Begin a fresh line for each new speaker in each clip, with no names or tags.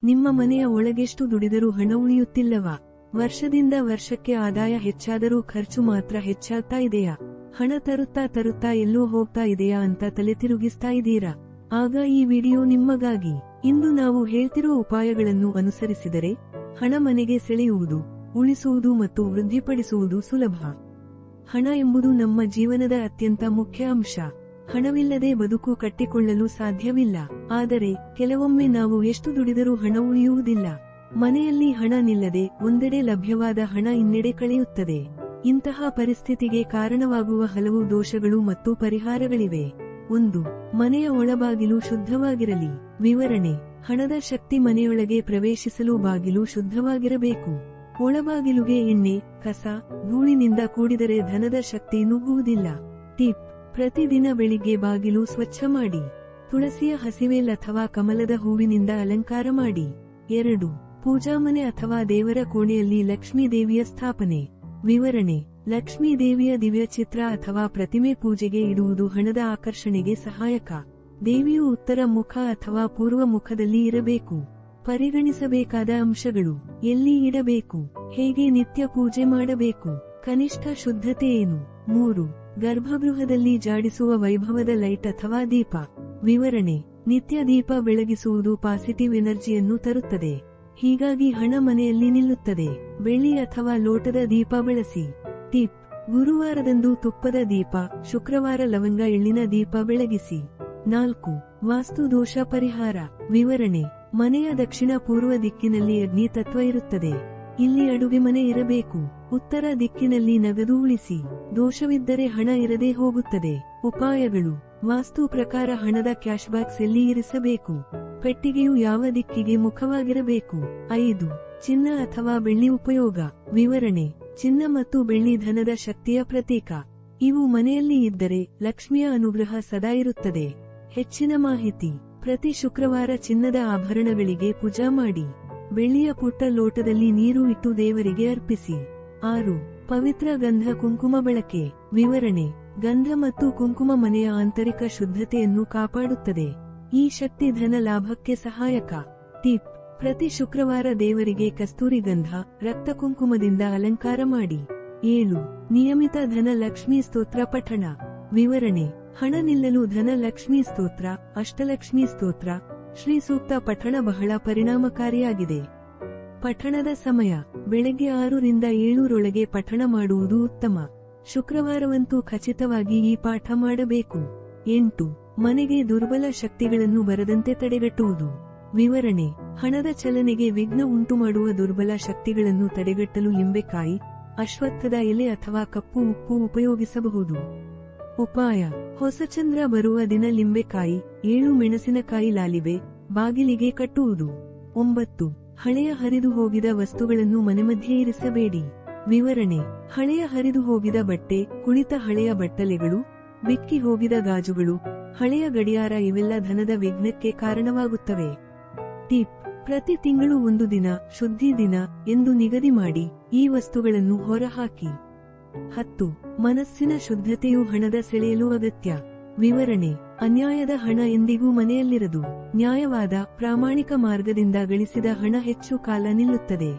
ನಿಮ್ಮ ಮನೆಯ ಒಳಗೆಷ್ಟು ದುಡಿದರೂ ಹಣ ಉಳಿಯುತ್ತಿಲ್ಲವಾ? ವರ್ಷದಿಂದ ವರ್ಷಕ್ಕೆ ಆದಾಯ ಹೆಚ್ಚಾದರೂ ಖರ್ಚು ಮಾತ್ರ ಹೆಚ್ಚಾಗ್ತಾ ಇದೆಯಾ? ಹಣ ತರುತ್ತಾ ಎಲ್ಲೋ ಹೋಗ್ತಾ ಇದೆಯಾ ಅಂತ ತಲೆ ತಿರುಗಿಸ್ತಾ ಇದ್ದೀರಾ? ಆಗ ಈ ವಿಡಿಯೋ ನಿಮ್ಮಗಾಗಿ. ಇಂದು ನಾವು ಹೇಳ್ತಿರೋ ಉಪಾಯಗಳನ್ನು ಅನುಸರಿಸಿದರೆ ಹಣ ಮನೆಗೆ ಸೆಳೆಯುವುದು, ಉಳಿಸುವುದು ಮತ್ತು ವೃದ್ಧಿಪಡಿಸುವುದು ಸುಲಭ. ಹಣ ಎಂಬುದು ನಮ್ಮ ಜೀವನದ ಅತ್ಯಂತ ಮುಖ್ಯ ಅಂಶ. ಹಣವಿಲ್ಲದೆ ಬದುಕು ಕಟ್ಟಿಕೊಳ್ಳಲು ಸಾಧ್ಯವಿಲ್ಲ. ಆದರೆ ಕೆಲವೊಮ್ಮೆ ನಾವು ಎಷ್ಟು ದುಡಿದರೂ ಹಣ ಉಳಿಯುವುದಿಲ್ಲ. ಮನೆಯಲ್ಲಿ ಹಣ ನಿಲ್ಲದೆ ಒಂದೆಡೆ ಲಭ್ಯವಾದ ಹಣ ಇನ್ನೆಡೆ ಕಳೆಯುತ್ತದೆ. ಇಂತಹ ಪರಿಸ್ಥಿತಿಗೆ ಕಾರಣವಾಗುವ ಹಲವು ದೋಷಗಳು ಮತ್ತು ಪರಿಹಾರಗಳಿವೆ. 1. ಮನೆಯ ಒಳಬಾಗಿಲು ಶುದ್ಧವಾಗಿರಲಿ. ವಿವರಣೆ: ಹಣದ ಶಕ್ತಿ ಮನೆಯೊಳಗೆ ಪ್ರವೇಶಿಸಲು ಬಾಗಿಲು ಶುದ್ಧವಾಗಿರಬೇಕು. ಒಳಬಾಗಿಲುಗೆ ಎಣ್ಣೆ, ಕಸ, ಧೂಳಿನಿಂದ ಕೂಡಿದರೆ ಧನದ ಶಕ್ತಿ ನುಗ್ಗುವುದಿಲ್ಲ. ಟಿಪ್: ಪ್ರತಿದಿನ ಬೆಳಿಗ್ಗೆ ಬಾಗಿಲು ಸ್ವಚ್ಛ ಮಾಡಿ. ತುಳಸಿಯ ಹಸಿವೇಲ್ ಅಥವಾ ಕಮಲದ ಹೂವಿನಿಂದ ಅಲಂಕಾರ ಮಾಡಿ. 2. ಪೂಜಾಮನೆ ಅಥವಾ ದೇವರ ಕೋಣೆಯಲ್ಲಿ ಲಕ್ಷ್ಮೀ ದೇವಿಯ ಸ್ಥಾಪನೆ. ವಿವರಣೆ: ಲಕ್ಷ್ಮೀ ದೇವಿಯ ದಿವ್ಯ ಚಿತ್ರ ಅಥವಾ ಪ್ರತಿಮೆ ಪೂಜೆಗೆ ಇಡುವುದು ಹಣದ ಆಕರ್ಷಣೆಗೆ ಸಹಾಯಕ. ದೇವಿಯು ಉತ್ತರ ಮುಖ ಅಥವಾ ಪೂರ್ವ ಮುಖದಲ್ಲಿ ಇರಬೇಕು. ಪರಿಗಣಿಸಬೇಕಾದ ಅಂಶಗಳು: ಎಲ್ಲಿ ಇಡಬೇಕು, ಹೇಗೆ ನಿತ್ಯ ಪೂಜೆ ಮಾಡಬೇಕು, ಕನಿಷ್ಠ ಶುದ್ಧತೆ ಏನು. 3. ಗರ್ಭಗೃಹದಲ್ಲಿ ಜಾಡಿಸುವ ವೈಭವದ ಲೈಟ್ ಅಥವಾ ದೀಪ. ವಿವರಣೆ: ನಿತ್ಯ ದೀಪ ಬೆಳಗಿಸುವುದು ಪಾಸಿಟಿವ್ ಎನರ್ಜಿಯನ್ನು ತರುತ್ತದೆ. ಹೀಗಾಗಿ ಹಣ ಮನೆಯಲ್ಲಿ ನಿಲ್ಲುತ್ತದೆ. ಬೆಳ್ಳಿ ಅಥವಾ ಲೋಟದ ದೀಪ ಬಳಸಿ. ಟಿಪ್: ಗುರುವಾರದಂದು ತುಪ್ಪದ ದೀಪ, ಶುಕ್ರವಾರ ಲವಂಗ ಎಳ್ಳಿನ ದೀಪ ಬೆಳಗಿಸಿ. 4. ವಾಸ್ತು ದೋಷ ಪರಿಹಾರ. ವಿವರಣೆ: ಮನೆಯ ದಕ್ಷಿಣ ಪೂರ್ವ ದಿಕ್ಕಿನಲ್ಲಿ ಅಗ್ನಿ ತತ್ವ ಇರುತ್ತದೆ. ಇಲ್ಲಿ ಅಡುಗೆ ಮನೆ ಇರಬೇಕು. ಉತ್ತರ ದಿಕ್ಕಿನಲ್ಲಿ ನಗದು ಉಳಿಸಿ. ದೋಷವಿದ್ದರೆ ಹಣ ಇರದೇ ಹೋಗುತ್ತದೆ. ಉಪಾಯಗಳು: ವಾಸ್ತು ಪ್ರಕಾರ ಹಣದ ಕ್ಯಾಶ್ ಬಾಕ್ಸ್ ಎಲ್ಲಿ ಇರಿಸಬೇಕು? ಪೆಟ್ಟಿಗೆಯು ಯಾವ ದಿಕ್ಕಿಗೆ ಮುಖವಾಗಿರಬೇಕು? 5. ಚಿನ್ನ ಅಥವಾ ಬೆಳ್ಳಿ ಉಪಯೋಗ. ವಿವರಣೆ: ಚಿನ್ನ ಮತ್ತು ಬೆಳ್ಳಿ ಧನದ ಶಕ್ತಿಯ ಪ್ರತೀಕ. ಇವು ಮನೆಯಲ್ಲಿ ಇದ್ದರೆ ಲಕ್ಷ್ಮಿಯ ಅನುಗ್ರಹ ಸದಾ ಇರುತ್ತದೆ. ಹೆಚ್ಚಿನ ಮಾಹಿತಿ: ಪ್ರತಿ ಶುಕ್ರವಾರ ಚಿನ್ನದ ಆಭರಣಗಳಿಗೆ ಪೂಜಾ ಮಾಡಿ. ಬೆಳ್ಳಿಯ ಪುಟ್ಟ ಲೋಟದಲ್ಲಿ ನೀರು ಇಟ್ಟು ದೇವರಿಗೆ ಅರ್ಪಿಸಿ. 6. ಪವಿತ್ರ ಗಂಧ ಕುಂಕುಮ ಬಳಕೆ. ವಿವರಣೆ: ಗಂಧ ಮತ್ತು ಕುಂಕುಮ ಮನೆಯ ಆಂತರಿಕ ಶುದ್ಧತೆಯನ್ನು ಕಾಪಾಡುತ್ತದೆ. ಈ ಶಕ್ತಿ ಧನ ಲಾಭಕ್ಕೆ ಸಹಾಯಕ. ಟಿಪ್: ಪ್ರತಿ ಶುಕ್ರವಾರ ದೇವರಿಗೆ ಕಸ್ತೂರಿ ಗಂಧ, ರಕ್ತ ಕುಂಕುಮದಿಂದ ಅಲಂಕಾರ ಮಾಡಿ. 7. ನಿಯಮಿತ ಧನ ಲಕ್ಷ್ಮೀ ಸ್ತೋತ್ರ ಪಠಣ. ವಿವರಣೆ: ಹಣ ನಿಲ್ಲಲು ಧನ ಲಕ್ಷ್ಮೀ ಸ್ತೋತ್ರ, ಅಷ್ಟಲಕ್ಷ್ಮೀ ಸ್ತೋತ್ರ, ಶ್ರೀ ಸೂಕ್ತ ಪಠಣ ಬಹಳ ಪರಿಣಾಮಕಾರಿಯಾಗಿದೆ. ಪಠಣದ ಸಮಯ: ಬೆಳಗ್ಗೆ 6 ರಿಂದ 7 ರೊಳಗೆ ಪಠಣ ಮಾಡುವುದು ಉತ್ತಮ. ಶುಕ್ರವಾರವಂತೂ ಖಚಿತವಾಗಿ ಈ ಪಾಠ ಮಾಡಬೇಕು. 8. ಮನೆಗೆ ದುರ್ಬಲ ಶಕ್ತಿಗಳನ್ನು ಬರದಂತೆ ತಡೆಗಟ್ಟುವುದು. ವಿವರಣೆ: ಹಣದ ಚಲನೆಗೆ ವಿಘ್ನ ಉಂಟುಮಾಡುವ ದುರ್ಬಲ ಶಕ್ತಿಗಳನ್ನು ತಡೆಗಟ್ಟಲು ಲಿಂಬೆಕಾಯಿ, ಅಶ್ವತ್ಥದ ಎಲೆ ಅಥವಾ ಕಪ್ಪು ಉಪ್ಪು ಉಪಯೋಗಿಸಬಹುದು. ಉಪಾಯ: ಹೊಸಚಂದ್ರ ಬರುವ ದಿನ ಲಿಂಬೆಕಾಯಿ, 7 ಮೆಣಸಿನಕಾಯಿ ಲಾಲಿಬೆ ಬಾಗಿಲಿಗೆ ಕಟ್ಟುವುದು. 9. ಹಳೆಯ ಹರಿದು ಹೋಗಿದ ವಸ್ತುಗಳನ್ನು ಮನೆಮಧ್ಯೆ ಇರಿಸಬೇಡಿ. ವಿವರಣೆ: ಹಳೆಯ ಹರಿದು ಹೋಗಿದ ಬಟ್ಟೆ, ಕುಳಿತ ಹಳೆಯ ಬಟ್ಟಲೆಗಳು, ಬಿಕ್ಕಿ ಹೋಗಿದ ಗಾಜುಗಳು, ಹಳೆಯ ಗಡಿಯಾರ ಇವೆಲ್ಲ ಧನದ ವಿಘ್ನಕ್ಕೆ ಕಾರಣವಾಗುತ್ತವೆ. ಟಿಪ್: ಪ್ರತಿ ತಿಂಗಳು 1 ದಿನ ಶುದ್ಧಿ ದಿನ ಎಂದು ನಿಗದಿ ಮಾಡಿ ಈ ವಸ್ತುಗಳನ್ನು ಹೊರಹಾಕಿ. 10. ಮನಸ್ಸಿನ ಶುದ್ಧತೆಯು ಹಣದ ಸೆಳೆಯಲು ಅಗತ್ಯ. ವಿವರಣೆ: ಅನ್ಯಾಯದ ಹಣ ಎಂದಿಗೂ ಮನೆಯಲ್ಲಿರದು. ನ್ಯಾಯವಾದ, ಪ್ರಾಮಾಣಿಕ ಮಾರ್ಗದಿಂದ ಗಳಿಸಿದ ಹಣ ಹೆಚ್ಚು ಕಾಲ ನಿಲ್ಲುತ್ತದೆ.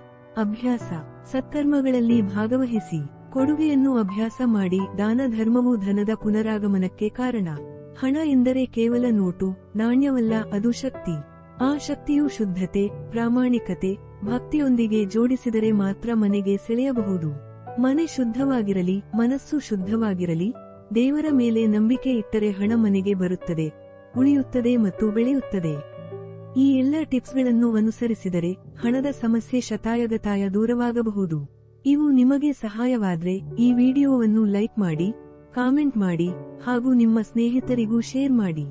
ಅಭ್ಯಾಸ: ಸತ್ಕರ್ಮಗಳಲ್ಲಿ ಭಾಗವಹಿಸಿ. ಕೊಡುಗೆಯನ್ನು ಅಭ್ಯಾಸ ಮಾಡಿ. ದಾನ ಧರ್ಮವು ಧನದ ಪುನರಾಗಮನಕ್ಕೆ ಕಾರಣ. ಹಣ ಎಂದರೆ ಕೇವಲ ನೋಟು, ನಾಣ್ಯವಲ್ಲ, ಅದು ಶಕ್ತಿ. ಆ ಶಕ್ತಿಯು ಶುದ್ಧತೆ, ಪ್ರಾಮಾಣಿಕತೆ, ಭಕ್ತಿಯೊಂದಿಗೆ ಜೋಡಿಸಿದರೆ ಮಾತ್ರ ಮನೆಗೆ ಸೆಳೆಯಬಹುದು. ಮನೆ ಶುದ್ಧವಾಗಿರಲಿ, ಮನಸ್ಸು ಶುದ್ಧವಾಗಿರಲಿ. ದೇವರ ಮೇಲೆ ನಂಬಿಕೆ ಇಟ್ಟರೆ ಹಣ ಮನೆಗೆ ಬರುತ್ತದೆ, ಉಳಿಯುತ್ತದೆ ಮತ್ತು ಬೆಳೆಯುತ್ತದೆ. ಈ ಎಲ್ಲ ಟಿಪ್ಸ್ಗಳನ್ನು ಅನುಸರಿಸಿದರೆ ಹಣದ ಸಮಸ್ಯೆ ಶತಾಯಗತಾಯ ದೂರವಾಗಬಹುದು. ಇವು ನಿಮಗೆ ಸಹಾಯವಾದ್ರೆ ಈ ವಿಡಿಯೋವನ್ನು ಲೈಕ್ ಮಾಡಿ, ಕಾಮೆಂಟ್ ಮಾಡಿ ಹಾಗೂ ನಿಮ್ಮ ಸ್ನೇಹಿತರಿಗೂ ಶೇರ್ ಮಾಡಿ.